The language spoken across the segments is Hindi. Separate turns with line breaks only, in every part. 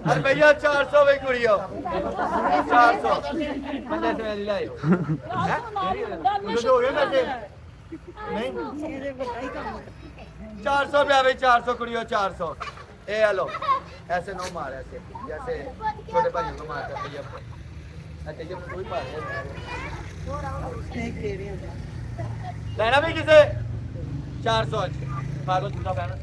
अरे भैया 400 भाई कुड़ियो 400 नहीं 400 रुपया भाई 400 कुड़ियो 400 ए हेलो ऐसे नो मार ऐसे जैसे छोटे भाइयों को मारता भैया अच्छा ये कोई मार लेना भी किसे 400 मारो दूसरा बैनर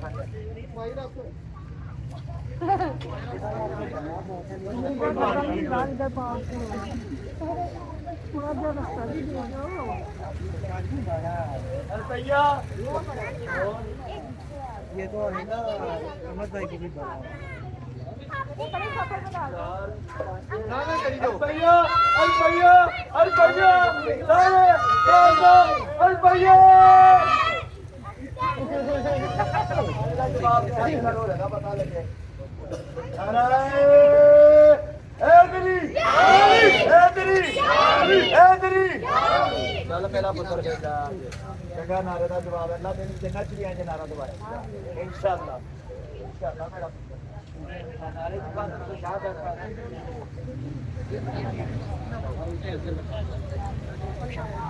भैया
ये तो है ना अहमद भाई की भी बड़ा
भैया भैया चल मेरा पुत्र बेटा चंगा नारे का जवाब अल्लाह तेरी जन्नत च भी इंज नारा दवाए इंशाअल्लाह इंशाअल्लाह मेरा पुत्र नारे की बात तो याद रखना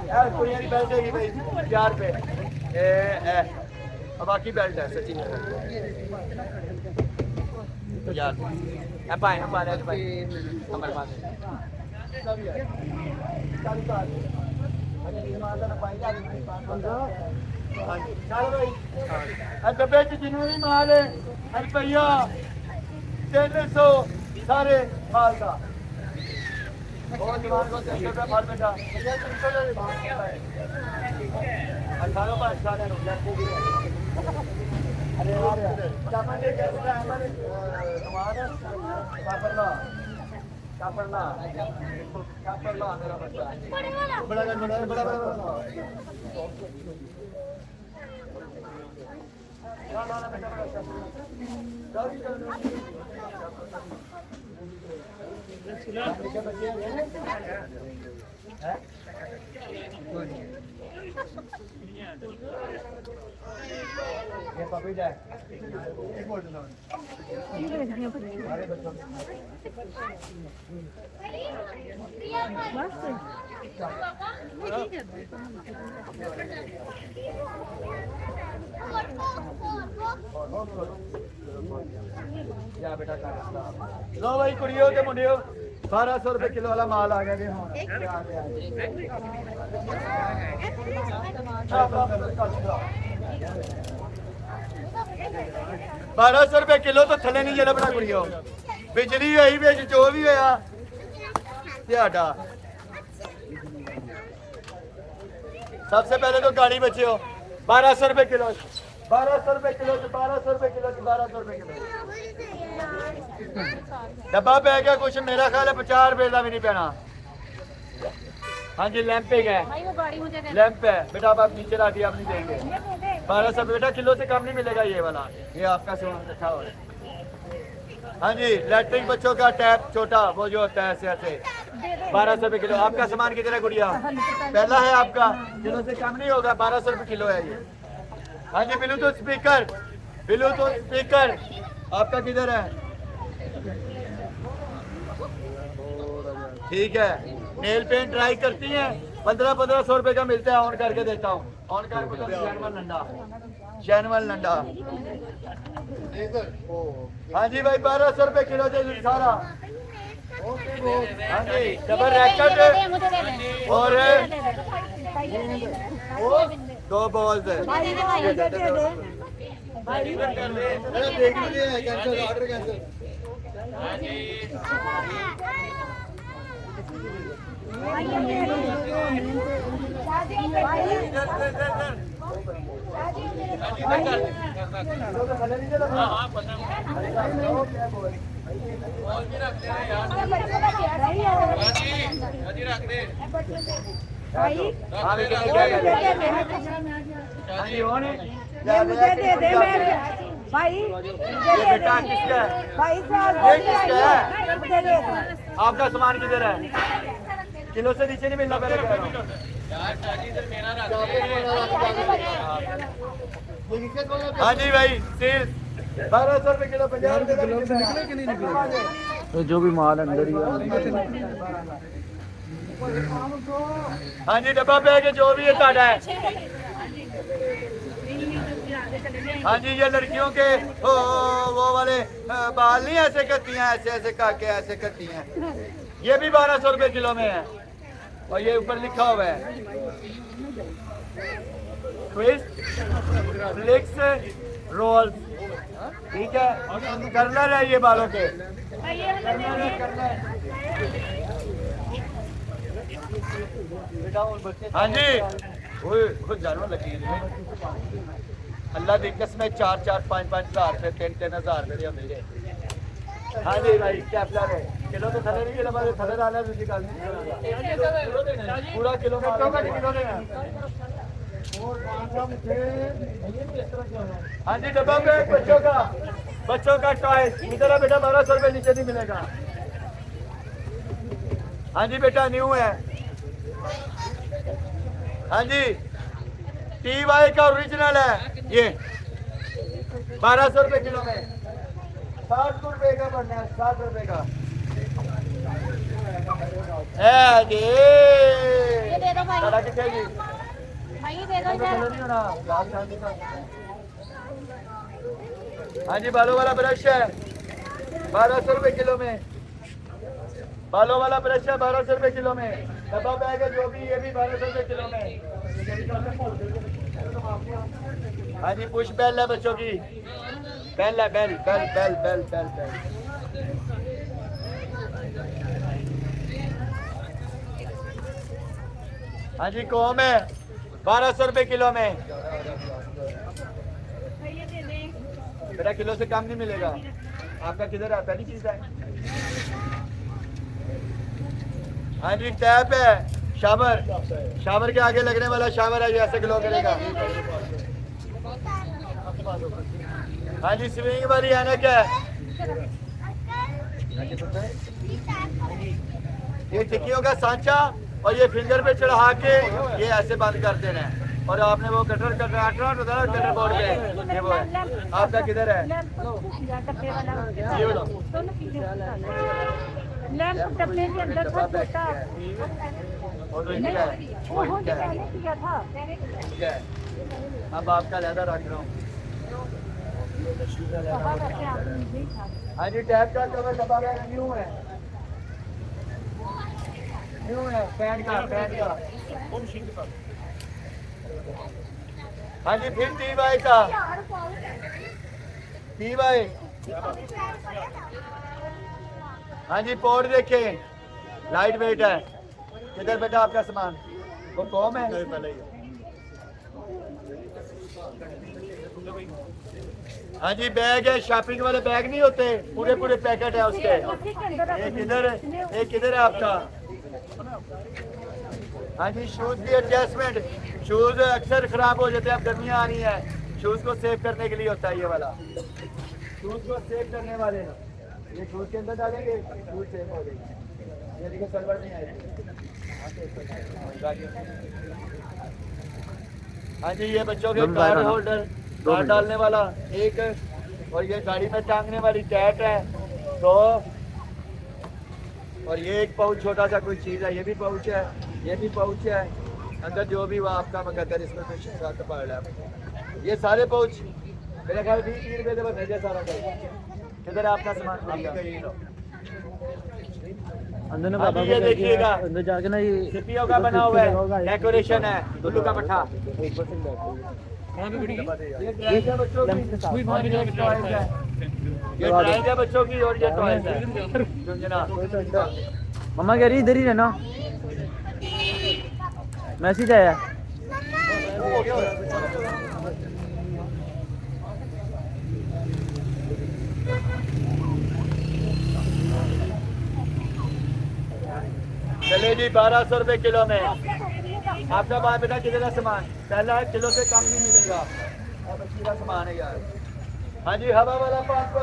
यार कुड़ियां की बेल्ट है भाई 4 पे ए अब बाकी बेल्ट है सच्ची यार apa yang pada depan kamar mana चल भाई डब्बे च जिन्ने भी माल है रुपया 300 सारे माल का और जवान को 300 रुपया माल बेटा 18 पाँच सारे अरे यार चापने कैसे हमारे हमारा कापड़ना मेरा बच्चा बड़ा बड़ा ये पपी जाए बेटा लो भाई कुड़ियों के मुंडियों 1200 रुपए किलो वाला माल आ गया 1200 रुपए किलो तो थले नहीं जेला बड़ा कुड़ियों बिजली आई बिच जो भी होया ध्याड़ा सबसे पहले तो गाड़ी बचियो 1200 रुपए किलो 1200 रुपए किलो 1200 रुपए किलो 1200 रुपए किलो डब्बा पै गया कुछ मेरा ख्याल है 50 रुपए का भी नहीं पैना हाँ जी लैंपिंग है लैंप है बेटा आप नीचे ला दिया आप नहीं देंगे 1200 बेटा किलो से कम नहीं मिलेगा ये वाला ये आपका सामान अच्छा हो रहा है हाँ जी लैट्रिन बच्चों का टैप छोटा वो जो होता है ऐसे ऐसे 1200 रुपए किलो आपका सामान किधर है गुड़िया पहला है आपका किलो से कम नहीं होगा 1200 रुपए किलो है ये हाँ जी ब्लूटूथ स्पीकर आपका किधर है ठीक है नेल पेंट ट्राई करती हैं 1500 रुपए का मिलता है ऑन करके देता हूँ ऑन करके तो जैनवल नंडा हाँ जी भाई 1200 रुपए किलो दे सारा हाँ जी डबल रैकेट और 2 बॉल्स है देख लीजिए कैंसिल ऑर्डर कैंसिल
मुझे दे दे भाई
बेटा किसका है
भाई
आपका सामान किधर है किलो से नीचे नहीं मिलना पहले कह रहा हूं हाँ जी भाई सील 1200 रुपए किलो 50 रुपए
निकले कि नहीं निकले?
जो भी माल अंदर ही है।
हाँ जी डब्बा बैग है जो भी है साढ़ा है। हाँ जी ये लड़कियों के वो वाले बाल नहीं ऐसे करती हैं, ऐसे ऐसे काके ऐसे करती हैं। ये भी 1200 रुपए किलो में है और ये ऊपर लिखा हुआ है ट्विस्ट फ्लिक्स रोल। ठीक है कर्नल है ये बालों के। हाँ जी वो जानवर लगी है अल्लाह की कसम 4-4 5-5 हज़ार रुपए 3-3 हज़ार रुपए मिले। हाँ जी भाई क्या प्लान है किलो तो थले नहीं किलो हमारे थले डाला है दूसरी गाल पूरा किलो में किलो देना। हाँ जी डब्बा में बच्चों का टॉयज इधर है बेटा 1200 रुपए नीचे नहीं मिलेगा। हाँ जी बेटा न्यू है। हाँ जी TY का ओरिजिनल है ये 1200 रुपए किलो में 60 रुपए का बनना है 60 रुपए का है जी।
ये दे दो भाई
सारा कितने जी
भाई दे दो इधर।
हाँ जी बालों वाला ब्रश है 1200 रुपए किलो में। बालों वाला ब्रश है 1200 रुपए किलो में। डब्बा बैग है जो भी ये भी 1200 रुपए किलो में। हाँ जी पुश बेल है बच्चों की बेल है बेल बेल बेल बेल बेल बेल। हाँ जी कॉम है 1200 रुपए किलो में। बेटा किलो से कम नहीं मिलेगा। आपका किधर आता नहीं चीज है। हाँ जी टैप है शावर के आगे लगने वाला शावर है ये ऐसे ग्लो करेगा। हाँ जी स्विंग वाली ऐनक है ये टिक्कियों का सांचा और ये फिंगर पे चढ़ा के ये ऐसे बंद कर देना है। और आपने वो कटर बोर्ड पे ये वो है। आपका किधर है ये बोलो
लैंप डब्बे के अंदर था छोटा
और तो इनका है
वो जो पहले किया था।
ठीक है अब आपका लहदा रख रहा हूँ।
पापा करके आपने मुझे ही था।
हाँ जी टैप का कवर डब्बा न्यू है पैन का हाँ जी फिर TY का TY। हाँ जी पोर्ट देखे लाइट वेट है। किधर बेटा आपका सामान वो कौम है। हाँ जी बैग है शॉपिंग वाले बैग नहीं होते पूरे पूरे पैकेट है उसके। एक किधर है आपका। हाँ जी शूज की एडजस्टमेंट शूज अक्सर खराब हो जाते हैं। अब गर्मियाँ आ रही है शूज को सेव करने के लिए होता है ये वाला शूज को सेव करने वाले ये शूज के अंदर डालेंगे शूज सेव हो जाएगी। ये देखिए सलवार नहीं आएगी। हाँ जी ये बच्चों के कार्ड होल्डर कार्ड डालने वाला एक और ये गाड़ी में टांगने वाली टैट है 2 और ये एक पाउच छोटा सा कोई चीज़ है ये भी पाउच है ये भी पाउच है अंदर जो भी वो आपका मकदर इसमें कुछ साथ पड़ रहा है। ये सारे पाउच मेरे ख्याल 20-30 रुपए से बस है सारा किधर आपका सामान
अंदर ना
बाबा ये देखिएगा
अंदर जाके ना ये
सीपियों का बना हुआ है डेकोरेशन है दुल्लू का पट्टा। ये क्या बच्चों की ये ड्राइंग है बच्चों की और ये टॉयज है
मम्मा कह रही इधर ही रहना मैसेज आया।
चले जी 1200 रुपए किलो में। आपका बात बेटा कितना सामान पहला किलो से कम नहीं मिलेगा। अब अच्छी सामान है यार। हाँ जी हवा वाला पंप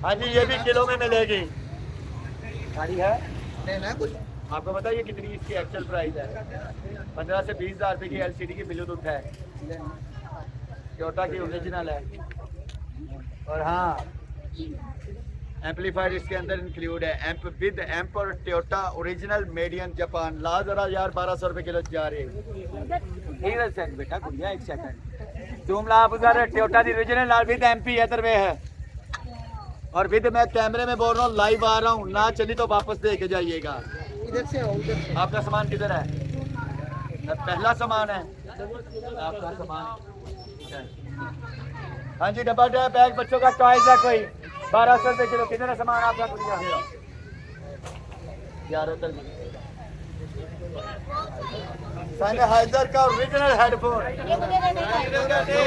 हाँ जी ये भी किलो में मिलेगी।
गाड़ी है
लेना कुछ आपको पता है ये कितनी इसकी एक्चुअल प्राइस है? 15 से 20 हज़ार रुपए की एलसीडी की ब्लूटूथ है, टोयोटा की ओरिजिनल है। और हाँ एम्पलीफायर इसके अंदर इंक्लूड है, एम्प विद एम्प और Toyota original made in Japan. ला जरा यार 1200 रुपए किलो जा रही है। एक सेकंड बेटा गुड़िया, एक सेकंड तुम ला उधर टोयोटा की ओरिजिनल विद एमपी है तरवे है, और विद मैं कैमरे में बोल रहा हूँ, लाइव आ रहा हूँ, ना चली तो वापस दे के जाइएगा।
इधर से आओ, इधर से।
आपका सामान किधर है? पहला सामान है आपका सामान। हाँ जी डब्बा बैग बच्चों का टॉयज है कोई 1200 रुपए किलो। किधर है सामान आपका? हैदर का ओरिजिनल हेडफोन।
ये मुझे देने का है।